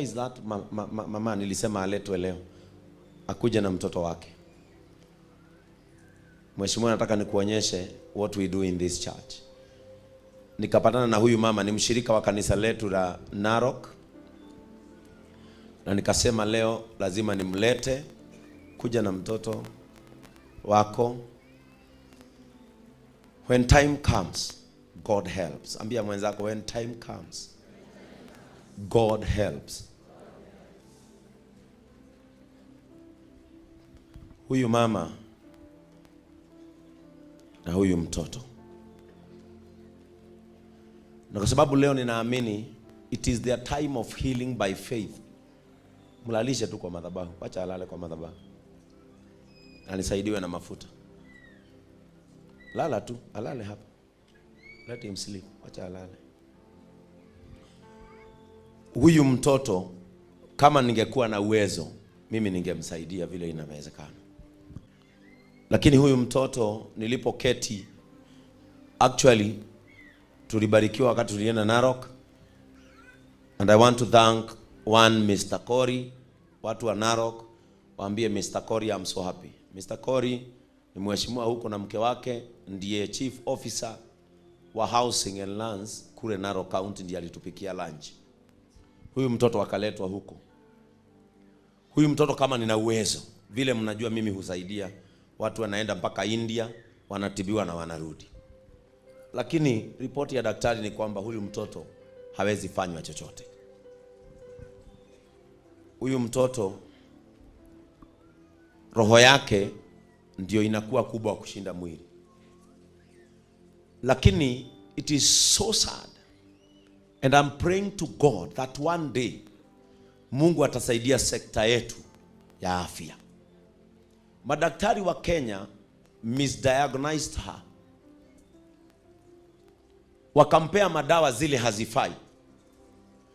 where is that mama nilisema aletwe leo akuje na mtoto wake. Mheshimiwa, nataka nikuonyeshe what we do in this church. Nikapatana na huyu mama, ni mshirika wa kanisa letu la Narok, na nikasema leo lazima nimlete, kuja na mtoto wako. When time comes, God helps. Ambia mwenzako, when time comes, God helps. Huyu mama na huyu mtoto, na kwa sababu leo ninaamini it is their time of healing by faith, mlalishe tu kwa madhabahu. Acha alale kwa madhabahu, anisaidiwe na mafuta. Lala tu, alale hapa. Let him sleep. Acha alale. Huyu mtoto kama ningekuwa na uwezo, mimi ningemsaidia vile inawezekana. Lakini huyu mtoto nilipoketi, actually tulibarikiwa wakati tulienda Narok, and I want to thank one Mr. Kori. Watu wa Narok waambie Mr. Kori I'm so happy. Mr. Kori ni mheshimiwa huko na mke wake ndiye chief officer wa housing and lands kule Narok County, ndiye alitupikia lunch. Huyu mtoto akaletwa huko. Huyu mtoto kama nina uwezo, vile mnajua mimi husaidia watu wanaenda mpaka India, wanatibiwa na wanarudi. Lakini ripoti ya daktari ni kwamba huyu mtoto hawezi fanywa chochote. Huyu mtoto roho yake ndio inakuwa kubwa kushinda mwili. Lakini it is so sad, and I'm praying to God that one day Mungu atasaidia sekta yetu ya afya. Madaktari wa Kenya misdiagnosed her, wakampea madawa zile hazifai.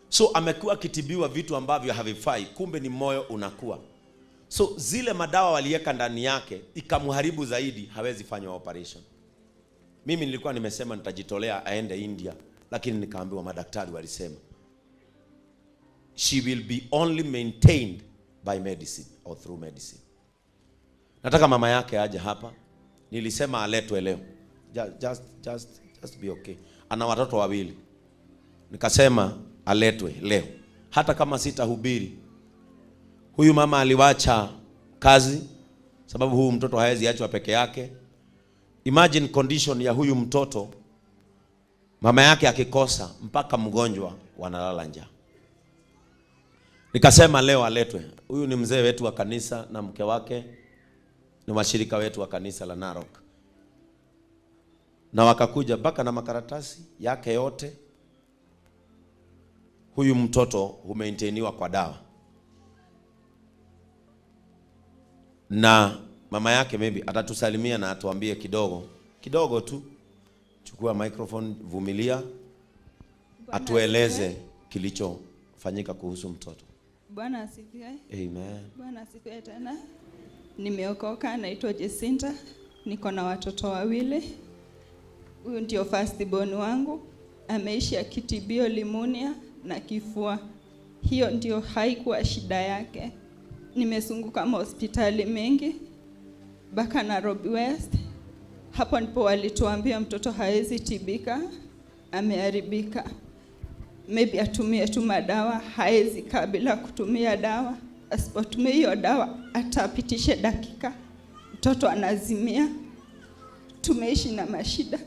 So amekuwa kitibiwa vitu ambavyo havifai, kumbe ni moyo unakuwa. So zile madawa waliweka ndani yake ikamharibu zaidi, hawezi fanya operation. Mimi nilikuwa nimesema nitajitolea aende India, lakini nikaambiwa madaktari walisema she will be only maintained by medicine or through medicine. Nataka mama yake aje hapa. Nilisema aletwe leo. Just be okay. Ana watoto wawili. Nikasema aletwe leo. Hata kama sitahubiri. Huyu mama aliwacha kazi sababu huyu mtoto hawezi achwa peke yake. Imagine condition ya huyu mtoto, mama yake akikosa mpaka mgonjwa wanalala njaa. Nikasema leo aletwe. Huyu ni mzee wetu wa kanisa na mke wake ni washirika wetu wa kanisa la Narok. Na wakakuja mpaka na makaratasi yake yote. Huyu mtoto humaintainiwa kwa dawa. Na mama yake maybe atatusalimia na atuambie kidogo tu. Chukua microphone, vumilia, atueleze kilichofanyika kuhusu mtoto. Bwana asifiwe. Amen. Bwana asifiwe tena. Nimeokoka, naitwa Jesinta. Niko na watoto wawili. Huyu ndio first born wangu. Ameishi akitibio limonia na kifua. Hiyo ndio haikuwa shida yake. Nimezunguka hospitali mengi mpaka Nairobi West. Hapo ndipo walituambia mtoto hawezi tibika, ameharibika. Maybe atumie tu madawa, hawezi kabla kutumia dawa. Asipotumia hiyo dawa atapitishe dakika, mtoto anazimia. Tumeishi na mashida.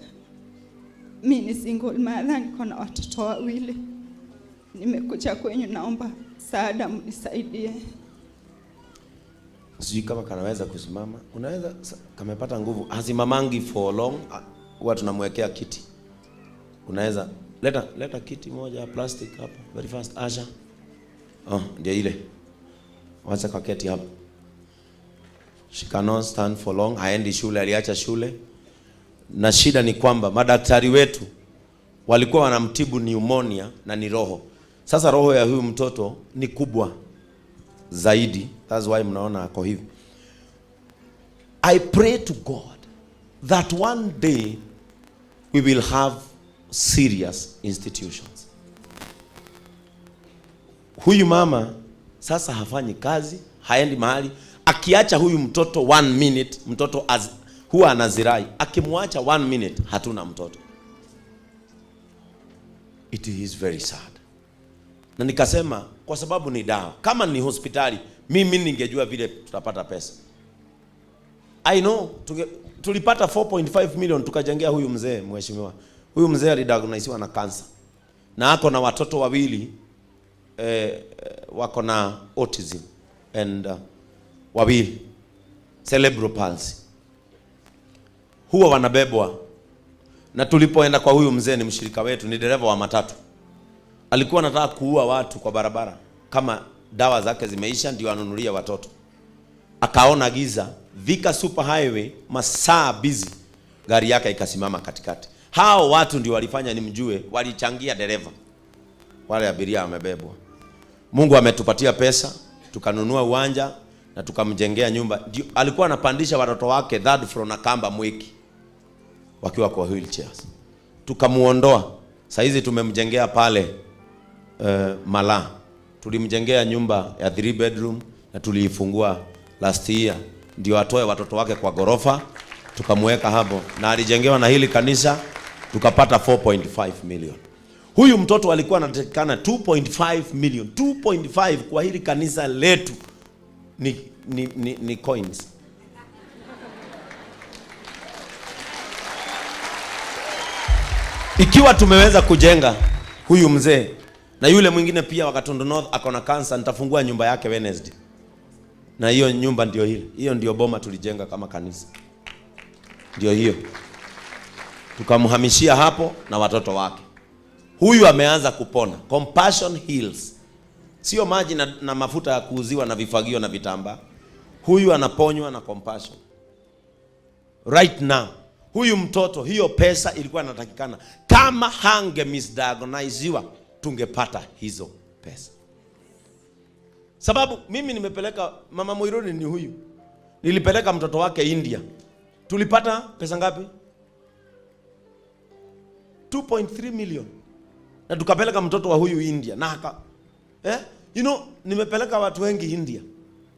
Mimi ni single mother, niko na watoto wawili. Nimekuja kwenyu, naomba msaada, mnisaidie. Sijui kama kanaweza kusimama. Unaweza kamepata nguvu. Hazimamangi for long. Huwa tunamwekea kiti. Unaweza leta kiti moja plastic hapo. Very fast Asha. Ndio ile. Wacha kwa kiti hapo. She cannot stand for long. Haendi shule, aliacha shule. Na shida ni kwamba madaktari wetu walikuwa wanamtibu pneumonia na ni roho. Sasa roho ya huyu mtoto ni kubwa zaidi. That's why mnaona ako hivi. I pray to God that one day we will have serious institutions. Huyu mama sasa hafanyi kazi, haendi mahali. Akiacha huyu mtoto 1 minute, mtoto huwa anazirai. Akimwacha 1 minute, hatuna mtoto. It is very sad. Na nikasema kwa sababu ni dawa. Kama ni hospitali, mimi ningejua vile tutapata pesa. I know, tulipata 4.5 million tukajengea huyu mzee mheshimiwa. Huyu mzee alidiagnosewa na cancer. Na ako na watoto wawili wako na autism and wawili cerebral palsy. Huwa wanabebwa. Na tulipoenda kwa huyu mzee, ni mshirika wetu, ni dereva wa matatu. Alikuwa anataka kuua watu kwa barabara. Kama dawa zake zimeisha ndio anunulia watoto. Akaona giza, Thika super highway, masaa busy, gari yake ikasimama katikati. Hao watu ndio walifanya nimjue, walichangia dereva. Wale abiria wamebebwa. Mungu ametupatia pesa, tukanunua uwanja na tukamjengea nyumba. Alikuwa anapandisha watoto wake 3rd floor na kamba Mwiki wakiwa kwa wheelchairs. Tukamuondoa. Sasa hizi tumemjengea pale Mala. Tulimjengea nyumba ya 3 bedroom na tuliifungua last year ndio atoe watoto wake kwa gorofa, tukamweka hapo na alijengewa na hili kanisa, tukapata 4.5 million. Huyu mtoto alikuwa anatakikana 2.5 million. 2.5 kwa hili kanisa letu ni coins. Ikiwa tumeweza kujenga huyu mzee na yule mwingine pia Wakatondo North akona cancer, nitafungua nyumba yake Wednesday. Na hiyo nyumba ndio hili. Hiyo ndio boma tulijenga kama kanisa. Ndio hiyo. Tukamhamishia hapo na watoto wake. Huyu ameanza kupona. Compassion heals. Sio maji na mafuta ya kuuziwa na vifagio na vitambaa. Huyu anaponywa na compassion. Right now. Huyu mtoto, hiyo pesa ilikuwa inatakikana. Kama hange misdiagnosewa, tungepata hizo pesa. Sababu mimi nimepeleka mama Moironi ni huyu. Nilipeleka mtoto wake India. Tulipata pesa ngapi? 2.3 million. Na tukapeleka mtoto wa huyu India. Na nimepeleka watu wengi India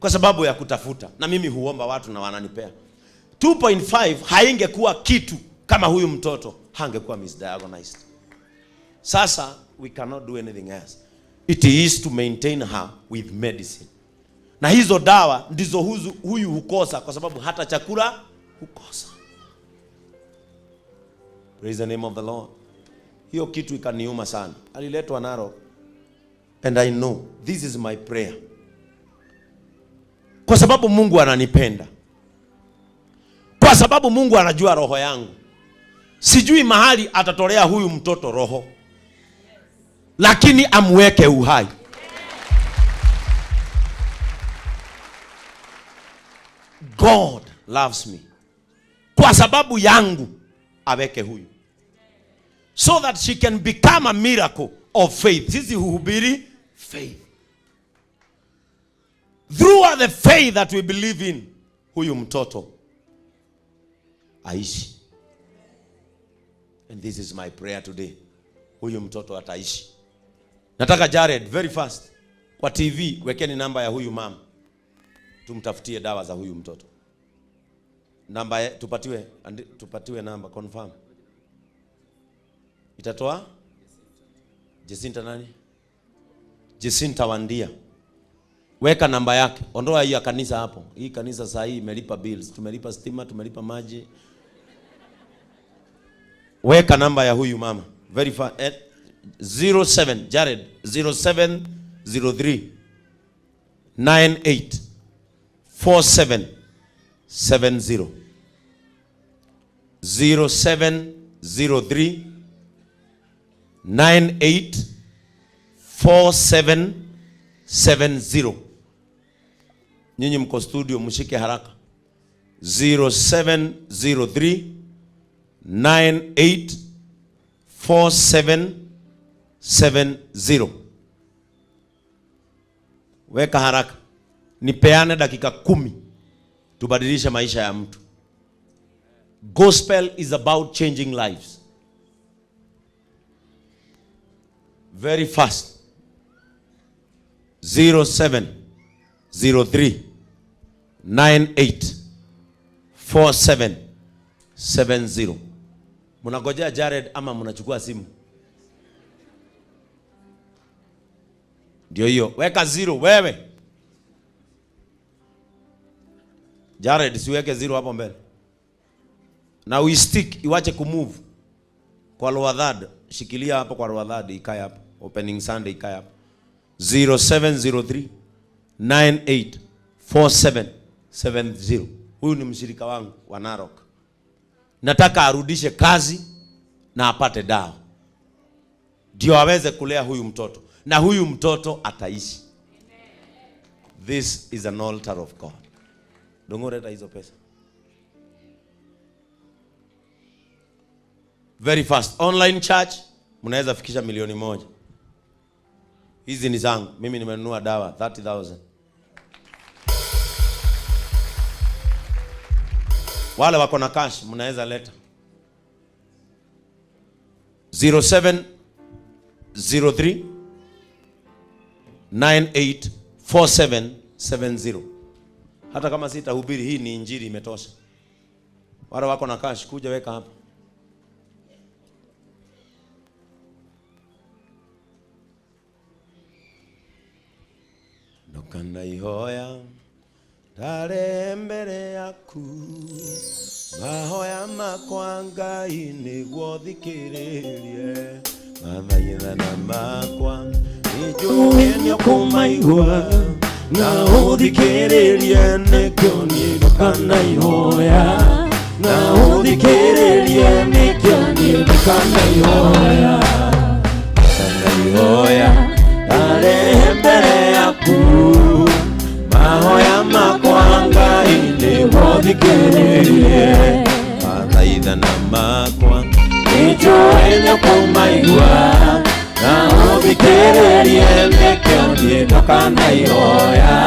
kwa sababu ya kutafuta. Na mimi huomba watu na wananipea. 2.5 haingekuwa kitu kama huyu mtoto hangekuwa misdiagnosed. Sasa we cannot do anything else. It is to maintain her with medicine. Na hizo dawa ndizo huyu hukosa kwa sababu hata chakula hukosa. Praise the name of the Lord. Hiyo kitu ikaniuma sana. Aliletwa Narok. And I know this is my prayer. Kwa sababu Mungu ananipenda. Kwa sababu Mungu anajua roho yangu. Sijui mahali atatolea huyu mtoto roho. Lakini amweke uhai. God loves me. Kwa sababu yangu aweke huyu. So that she can become a miracle of faith. Sisi huhubiri faith. Through the faith that we believe in, huyu mtoto aishi. And this is my prayer today. Huyu mtoto ataishi. Nataka Jared very fast kwa TV wekeni namba ya huyu mama. Tumtafutie dawa za huyu mtoto. Namba tupatiwe namba confirm. Itatoa Jacinta nani? Jacinta Wandia. Weka namba yake. Ondoa hiyo kanisa hapo. Hii kanisa saa hii imelipa bills. Tumelipa stima, tumelipa maji. Weka namba ya huyu mama. Very fast. 07 Jared 0703 98 4770 0703 98 4770. Nyinyi mko studio mshike haraka. 0703 98 4770. Weka haraka. Nipeane dakika 10 tubadilishe maisha ya mtu. Gospel is about changing lives. Very fast. 0703 98 4770. Mnagojea Jared ama mnachukua simu? Ndio hiyo, weka 0 wewe. Jared siweke 0 hapo mbele. Na we stick, iwache kumove. Kwa lower third, shikilia hapo kwa lower third, ikae hapo. Opening Sunday ikae hapo. 0703 98 4770. Huyu ni mshirika wangu wa Narok. Nataka arudishe kazi na apate dawa, ndio aweze kulea huyu mtoto, na huyu mtoto ataishi. This is an altar of God. Dongoreta hizo pesa very fast. Online church mnaweza fikisha 1,000,000. Hizi ni zangu mimi, nimenunua dawa 30,000. Wale wako na cash mnaweza leta 0703 98 4770. Hata kama sitahubiri, hii ni injili imetosha. Wale wako na cash kuja weka hapa. Ndokana ihoya ndare mbere yaku, mahoya makwa Ngai niguo thikiririe, mathaitha na makwa nijue nĩũkũmaigua na ũthikĩrĩrie, nĩkĩo niĩ ndokana ihoya na ũthikĩrĩrie, nĩkĩo niĩ ndokana ihoya. Ndokana ihoya ndare mbere yaku, mahoya makwa Ngai nĩguo thikĩrĩrie, mathaitha na makwa nĩnjũĩ nĩũkũmaigua na ũthikĩrĩrie, nĩkĩo niĩ ndokana ihoya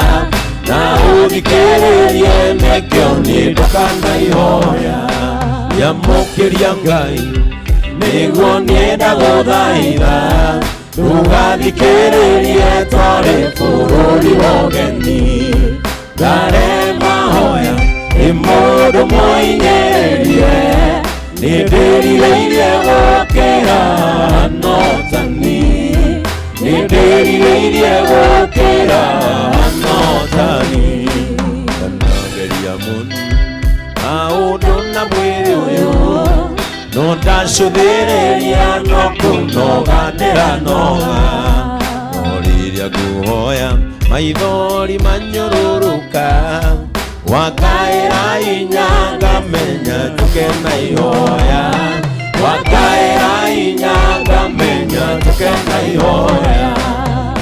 na ũthikĩrĩrie, nĩkĩo niĩ ndokana ihoya. Nyamũkĩria Ngai nĩguo niĩ ndagũthaitha, ndũgathikĩrĩrie twarĩ bũrũri wa ũgeni, ndare mahoya nĩ mũndũ mũinyĩrĩrie, nĩndĩrirĩirie gũkĩra Notani, nĩndĩrirĩirie gũkĩra Notani. Ndanageria mũno maũndũ na mwĩrĩ ũyũ, no ndacũthĩrĩria no kũnoganĩra noga, no rĩrĩa ngũhoya maithori manyũrũrũka, wakaĩra inya ngamenya njũke na ihoya, wakaĩra inya ngamenya njũke na ihoya.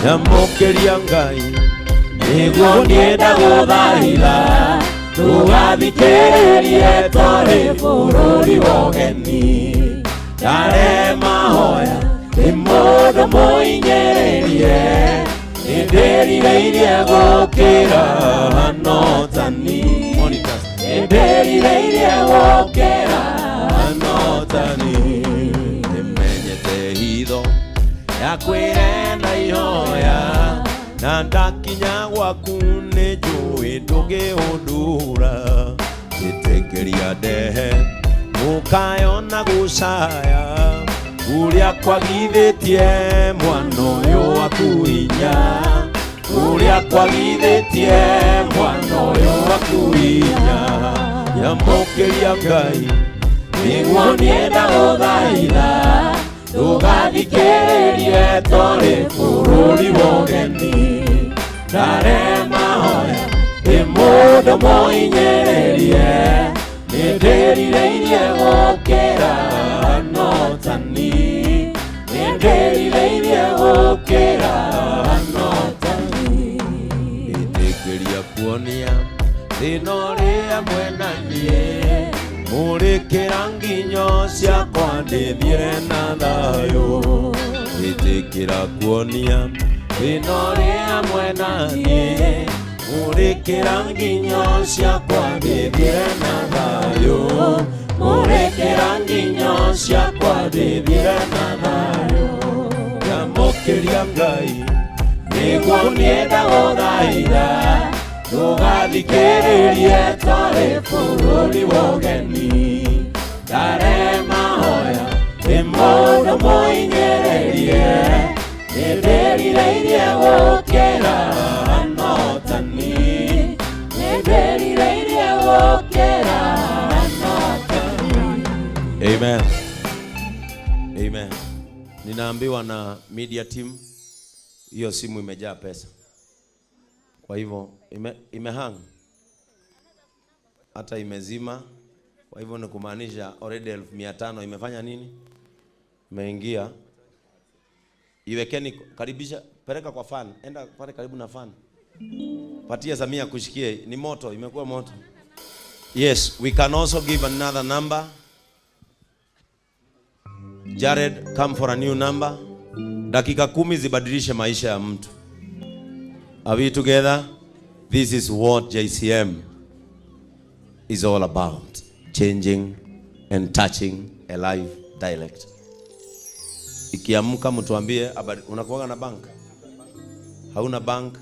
Nyamũkĩria Ngai nĩguo niĩ ndagũthaitha, ndũgathikĩrĩrie twarĩ bũrũri wa ũgeni, ndare mahoya nĩ mũndũ mũinyĩrĩrie, nĩndĩrirĩirie gũkĩra Notani, nĩndĩrirĩirie gũkĩra Notani. Nĩmenyete hitho ya kwĩrenda ihoya, na ndakinya gwaku nĩnjũĩ ndũngĩũndũra, njĩtĩkĩria ndehe mũkayo na gũcaya, ũrĩa kwagithĩtie mwana ũyũ waku hinya, ũrĩa kwagithĩtie mwana ũyũ waku hinya. Nyamũkĩria Ngai nĩguo niĩ ndagũthaitha, ndũgathikĩrĩrie twarĩ bũrũri wa ũgeni, ndare mahoya nĩ mũndũ mũinyĩrĩrie, nĩndĩrirĩirie gũkĩra Notani, nĩndĩrirĩirie gũkĩra Notani. Ndĩtĩkĩria kuonia thĩna ũrĩa mwena niĩ, mũrĩkĩra nginyo ciakwa ndĩthiĩre na thayũ. Ndĩtĩkĩra kuonia thĩna ũrĩa mwena niĩ, mũrĩkĩra nginyo ciakwa ndĩthiĩre na thayũ, mũrĩkĩra nginyo ciakwa ndĩthiĩre na thayũ. Nyamũkĩria Ngai niguo nienda guthaitha tugathikiririe turi bururi wa ugeni ndarema hoya ni mundu muinyererie nĩndĩrireirie gũkĩra anotani nĩndĩrireirie gũkĩra anotani. Amen. Amen. Ninaambiwa na media team hiyo simu imejaa pesa. Kwa hivyo imehang hata imezima. Kwa hivyo ni kumaanisha already 1500 imefanya nini? Imeingia. Iwekeni, karibisha, peleka kwa fan. Enda pale karibu na fan. Patia Samia kushikie, ni moto, imekuwa moto. Yes, we can also give another number. Jared, come for a new number. Dakika 10 zibadilishe maisha ya mtu. Are we together? This is what JCM is all about. Changing and touching a life dialect. Ikiamka mtuambie unakuwa na bank? Hauna bank?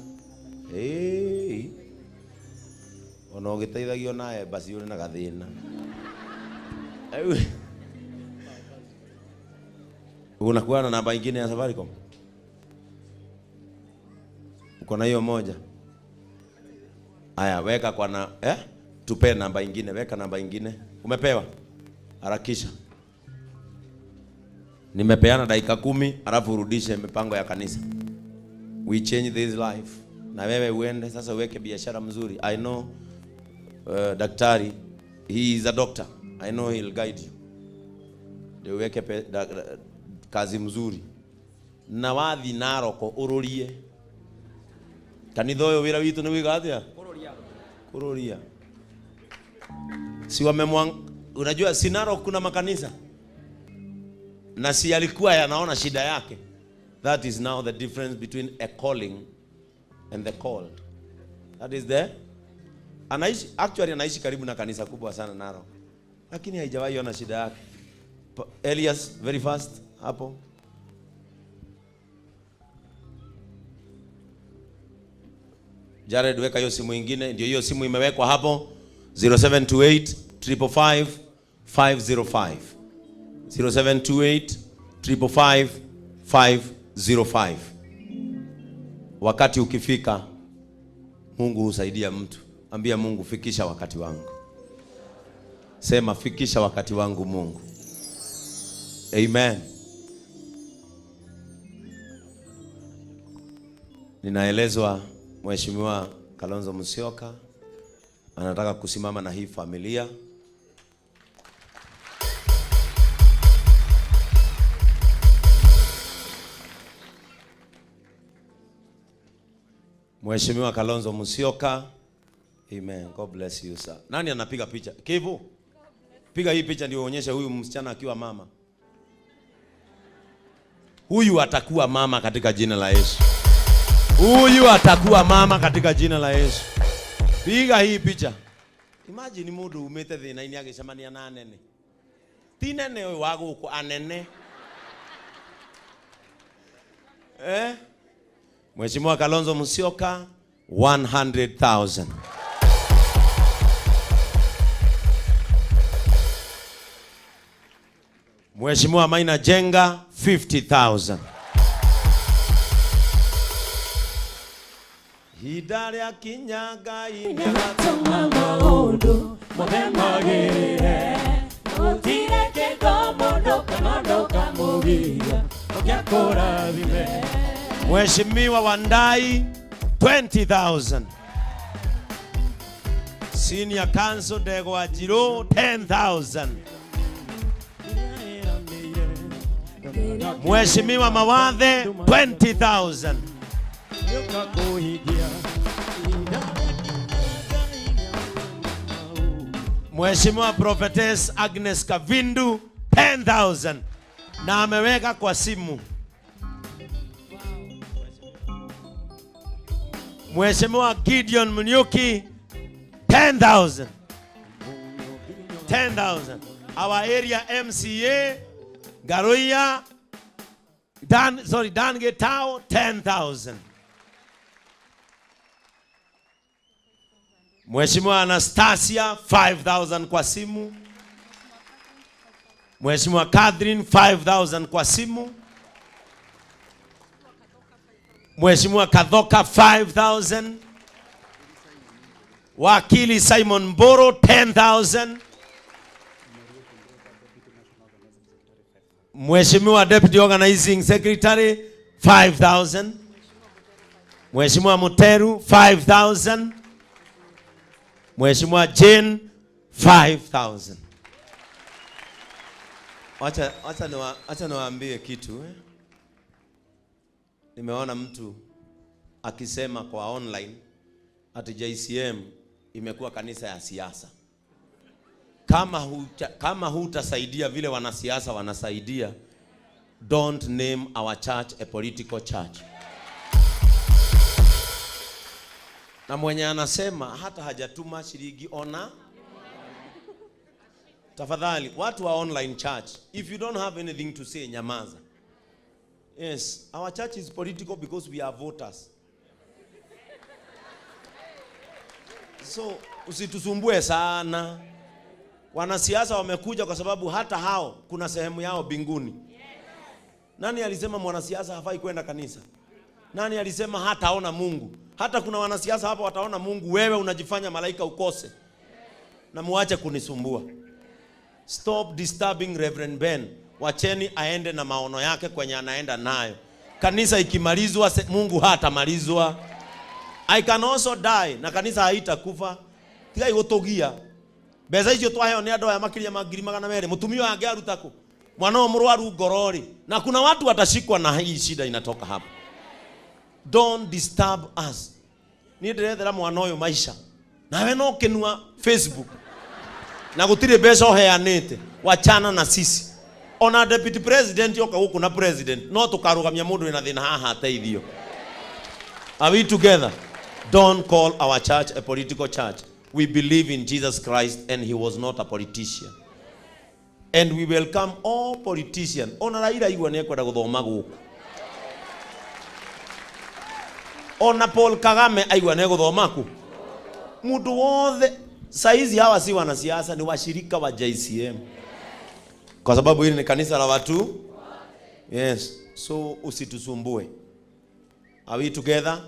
Onogiteithagio naye basi uri na gathina. Unakuwa na namba nyingine ya Safaricom? Uko na hiyo moja? Aya, weka kwa na tupe namba nyingine, weka namba nyingine. Umepewa? Harakisha. Nimepeana dakika 10 alafu urudishe mipango ya kanisa. We change this life. Na wewe uende sasa uweke biashara mzuri. I know daktari, he is a doctor. I know he'll guide you. Ndio uweke kazi mzuri. Na wathi Naroko ururie. Kanitha uyu wira witu ni wiga atia? Kururia. Si unajua Sinaro kuna makanisa. Na si alikuwa yanaona shida yake. That is now the difference between a calling and the called. That is there. Anaishi karibu na kanisa kubwa sana Narok. Lakini haijawahi ona shida yake. Elias, very fast hapo. Jared, weka hiyo simu nyingine, ndio hiyo simu imewekwa hapo. 0728 555 505. 0728 555 505. Wakati ukifika, Mungu husaidia mtu. Ambia Mungu, fikisha wakati wangu. Sema, fikisha wakati wangu Mungu. Amen. Ninaelezwa Mheshimiwa Kalonzo Musyoka anataka kusimama na hii familia. Mheshimiwa Kalonzo Musyoka. Amen. God bless you, sir. Nani anapiga picha? Kivu. Piga hii picha ndio uonyeshe huyu msichana akiwa mama. Huyu atakuwa mama katika jina la Yesu. Huyu atakuwa mama katika jina la Yesu. Piga hii picha. Imagine mudu umete thina ini agicemania na nene. Ti nene uyu wa guku anene. Mheshimiwa Kalonzo Musyoka 100,000. Mheshimiwa Maina Jenga 50,000. Hidari akinyaga ingatuma maundu mubemagire utire kedomondo kamondoka mugiga okyakora bibe. Mheshimiwa Wandai 20,000. Senior Council Dego Ajiro 10,000. Mheshimiwa Mawathe 20,000. Mheshimiwa Prophetess Agnes Kavindu 10,000 na ameweka kwa simu. Mheshimiwa Gideon Munyuki 10,000. 10,000. Our area MCA Garoya Dan Getao 10,000. Mheshimiwa Anastasia 5,000 kwa simu. Mheshimiwa Catherine 5,000 kwa simu. Mheshimiwa Kadhoka 5,000. Wakili Simon Mboro 10,000. Mheshimiwa Deputy Organizing Secretary 5,000. Mheshimiwa Muteru 5,000. Mheshimiwa Jane 5,000. Acha niwaambie kitu. Nimeona mtu akisema kwa online ati JCM imekuwa kanisa ya siasa. Kama hutasaidia vile wanasiasa wanasaidia, don't name our church a political church. Na mwenye anasema hata hajatuma shilingi ona, tafadhali watu wa online church, if you don't have anything to say, nyamaza. Yes, our church is political because we are voters. So usitusumbue sana. Wanasiasa wamekuja kwa sababu hata hao kuna sehemu yao binguni. Nani alisema mwanasiasa hafai kwenda kanisa? Nani alisema hataona Mungu? Hata kuna wanasiasa hapa wataona Mungu, wewe unajifanya malaika ukose. Na muache kunisumbua. Stop disturbing Reverend Ben. Wacheni aende na maono yake kwenye anaenda nayo. Kanisa ikimalizwa Mungu hatamalizwa. I can also die na kanisa haitakufa. Tigai gutugia. Beza icio twaheo ni andu aya makiria magiri magana mere. Mutumio wange arutako. Mwana murwaru ngorori. Na kuna watu watashikwa na hii shida inatoka hapa. Don't disturb us. Ni ndirethera mwana uyu maisha. Nawe no kenua Facebook. Na gutire beca oheanite. Wachana na sisi. Ona deputy president yoka huku na president. No tukarugamia mundu ina thina haha ateithio. Are we together? Don't call our church a political church. We believe in Jesus Christ and he was not a politician. And we welcome all politicians. Ona Raila igwa ne kwenda guthoma guku. Ona Paul Kagame aigwa ne guthoma ku. Mundu wothe saizi hawa si wanasiasa, ni washirika wa JCM. Kwa sababu hili ni kanisa la watu. Yes. So usitusumbue. Are we together?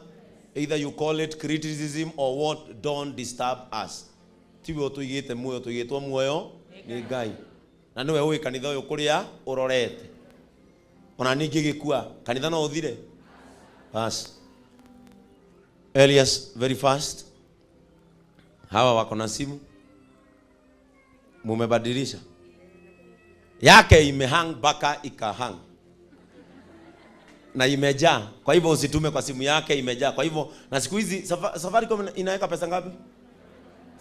Either you call it criticism or what, don't disturb us. Tiwe tuigite muoyo tuigitwo muoyo ni Ngai. Na niwe uyi kanitha uyu kuria urorete. Ona ningi gikua kanitha no uthire. Bas. Elias, very fast. Hawa wako na simu. Mumebadilisha. Yake imehang baka ikahang. Na imejaa. Kwa hivyo usitume kwa simu yake, imejaa. Kwa hivyo na siku hizi Safaricom inaweka pesa ngapi?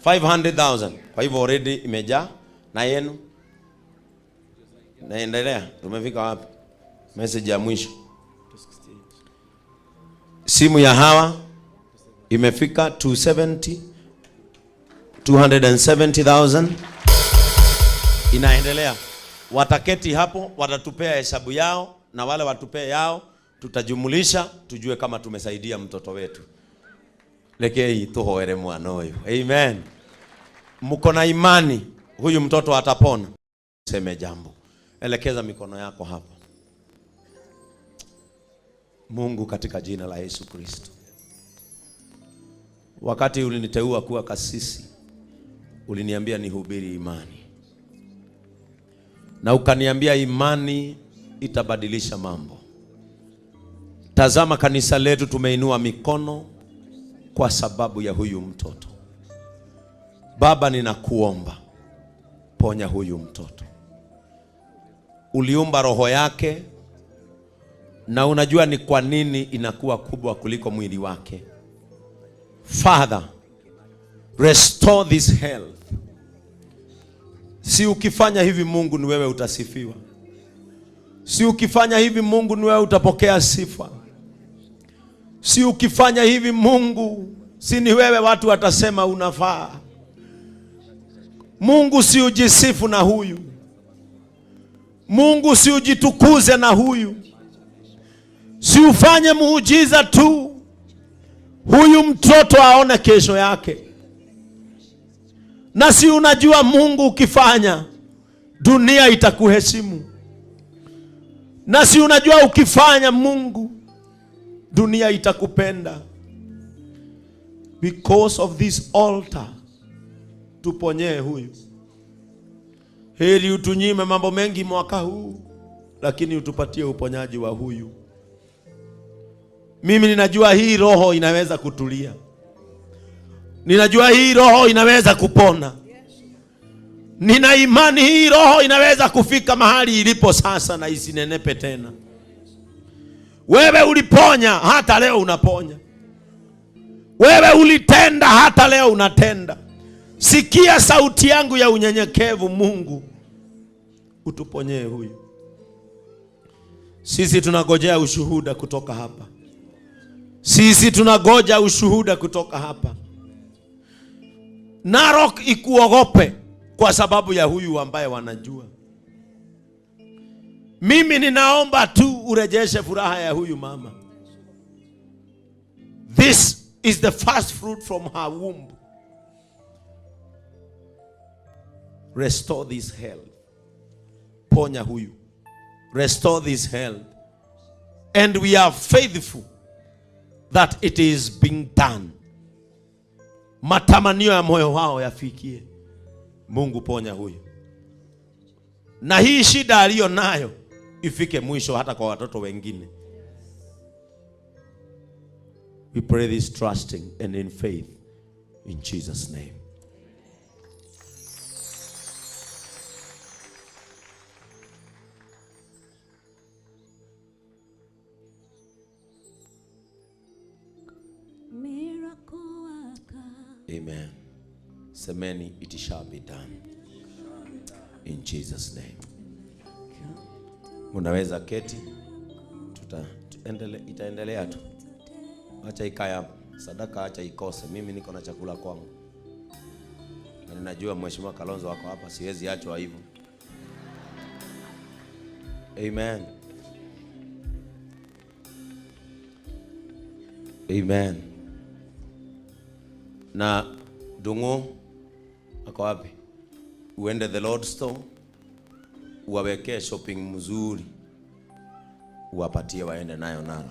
500,000. Kwa hivyo already imejaa. Na yenu naendelea. Tumefika wapi? Message ya mwisho. Simu ya hawa imefika 270,000. Inaendelea. Wataketi hapo, watatupea hesabu yao, na wale watupea yao tutajumulisha tujue kama tumesaidia mtoto wetu. Lekei tuhoere mwana huyu. Amen. Mko na imani huyu mtoto atapona? Seme jambo. Elekeza mikono yako hapa. Mungu, katika jina la Yesu Kristo. Wakati uliniteua kuwa kasisi, uliniambia nihubiri imani. Na ukaniambia imani itabadilisha mambo. Tazama kanisa letu tumeinua mikono kwa sababu ya huyu mtoto. Baba, ninakuomba ponya huyu mtoto. Uliumba roho yake na unajua ni kwa nini inakuwa kubwa kuliko mwili wake. Father, restore this health. Si ukifanya hivi Mungu ni wewe utasifiwa. Si ukifanya hivi Mungu ni wewe utapokea sifa. Si ukifanya hivi Mungu, si ni wewe watu watasema unafaa. Mungu, si ujisifu na huyu. Mungu, si ujitukuze na huyu. Si ufanye muujiza tu, huyu mtoto aone kesho yake. Na si unajua Mungu ukifanya, dunia itakuheshimu. Na si unajua ukifanya Mungu, dunia itakupenda. Because of this altar, tuponyee huyu. Heri utunyime mambo mengi mwaka huu, lakini utupatie uponyaji wa huyu. Mimi ninajua hii roho inaweza kutulia. Ninajua hii roho inaweza kupona. Nina imani hii roho inaweza kufika mahali ilipo sasa na isinenepe tena. Wewe uliponya, hata leo unaponya. Wewe ulitenda, hata leo unatenda. Sikia sauti yangu ya unyenyekevu, Mungu, utuponyee huyu. Sisi tunagojea ushuhuda kutoka hapa. Sisi tunagoja ushuhuda kutoka hapa. Narok ikuogope kwa sababu ya huyu ambaye wanajua. Mimi ninaomba tu urejeshe furaha ya huyu mama. This is the first fruit from her womb. Restore this health. Ponya huyu. Restore this health. And we are faithful that it is being done. Matamanio ya moyo wao yafikie. Mungu, ponya huyu. Na hii shida aliyo nayo ifike mwisho hata kwa watoto wengine. We pray this trusting and in faith in Jesus' name. Amen. Semeni, it shall be done. In Jesus' name. Unaweza keti. Itaendelea tu. Acha ikaya sadaka, acha ikose. Mimi niko na chakula kwangu. Na ninajua Mheshimiwa Kalonzo wako hapa, siwezi achwa hivyo. Amen. Amen. Na Dungu ako wapi? Uende the Lord store, uwawekee shopping mzuri, uwapatie waende nayo nalo.